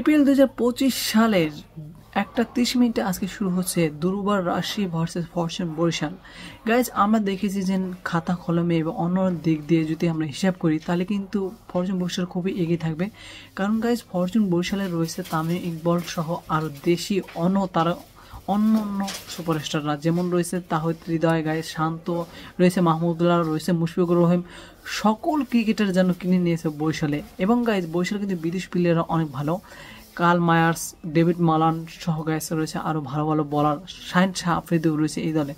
BPL 2025 সালের 1:30 আজকে শুরু হচ্ছে Durbar Rajshahi versus Fortune Barishal. Guys আমরা দেখেছি যে খাতা কলমে এবং অন্য দিক দিয়ে যদি আমরা হিসাব করি তাহলে কিন্তু ফরচুন বরিশাল খুবই এগিয়ে থাকবে। কারণ গাইজ ফরচুন বরিশালে রয়েছে তামিম ইকবল সহ আরও দেশি অন্য সুপারস্টাররা, যেমন রয়েছে তাহিদ হৃদয়, গায়ে শান্ত রয়েছে, মাহমুদুল্লাহ রয়েছে, মুশফিকুর রহিম, সকল ক্রিকেটার যেন কিনে নিয়েছে বরিশালে। এবং গাইজ বরিশালে কিন্তু বিদেশ প্লেয়াররা অনেক ভালো, কার্ল মায়ার্স, ডেভিড মালান সহ গাইজ রয়েছে আরও ভালো ভালো বলার, শাহিন শাহ আফ্রিদিও রয়েছে এই দলে।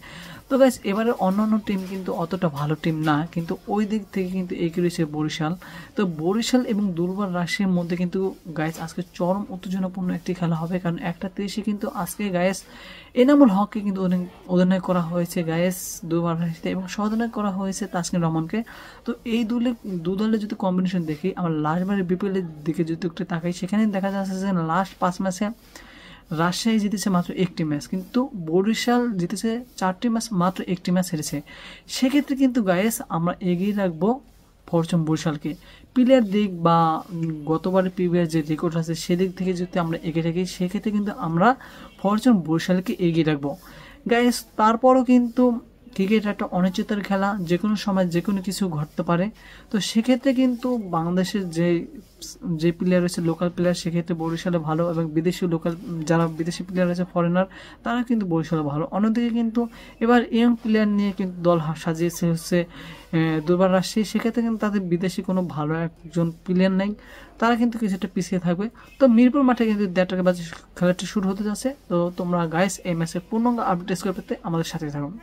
তো গাইজ এবারে অন্যান্য টিম কিন্তু অতটা ভালো টিম না, কিন্তু ওই দিক থেকে কিন্তু এগিয়ে রয়েছে বরিশাল। তো বরিশাল এবং দুর্বার রাশিয়ার মধ্যে কিন্তু গাইজ আজকে চরম উত্তেজনাপূর্ণ একটি খেলা হবে। কারণ 1:30 কিন্তু আজকে গাইজ এনামুল হককে কিন্তু অধিনায়ক করা হয়েছে গাইজ দুর্বার রাশিতে, এবং সহায়ক করা হয়েছে তাসকিন রহমানকে। তো এই দু দলের যদি কম্বিনেশন দেখি, আমরা লাস্টবারের বিপিএলের দিকে যদি একটু তাকাই, সেখানে দেখা যাচ্ছে যে লাস্ট 5 ম্যাচে রাজশাহী জিতেছে মাত্র 1টি ম্যাচ, কিন্তু বরিশাল জিতেছে 4টি ম্যাচ, মাত্র 1টি ম্যাচ হেরেছে। সেক্ষেত্রে কিন্তু গাইস আমরা এগিয়ে রাখবো ফরচুন বরিশালকে। প্লেয়ার দিক বা গতবারের প্রিভিয়াস যে রেকর্ড আছে সেদিক থেকে যদি আমরা এগিয়ে রাখি, সেক্ষেত্রে কিন্তু আমরা ফরচুন বরিশালকে এগিয়ে রাখবো গাইস। তারপরও কিন্তু ক্রিকেট একটা অনিশ্চিতের খেলা, যে কোনো সময় যে কোনো কিছু ঘটতে পারে। তো সেক্ষেত্রে কিন্তু বাংলাদেশের যে প্লেয়ার রয়েছে লোকাল প্লেয়ার, সেক্ষেত্রে বরিশালে ভালো, এবং যারা বিদেশি প্লেয়ার রয়েছে ফরেনার, তারা কিন্তু বরিশালে ভালো। অন্যদিকে কিন্তু এবার ইয়ং প্লেয়ার নিয়ে কিন্তু দল সাজিয়েছে হচ্ছে দুর্বার রাজশাহী, সেক্ষেত্রে কিন্তু তাদের বিদেশি কোনো ভালো একজন প্লেয়ার নেই, তারা কিন্তু কিছুটা পিছিয়ে থাকবে। তো মিরপুর মাঠে কিন্তু 1:30 বাজে খেলাটি শুরু হতে যাচ্ছে। তো তোমরা গাইস এই ম্যাচের পূর্ণাঙ্গ আপডেট পেতে আমাদের সাথে থাকুন।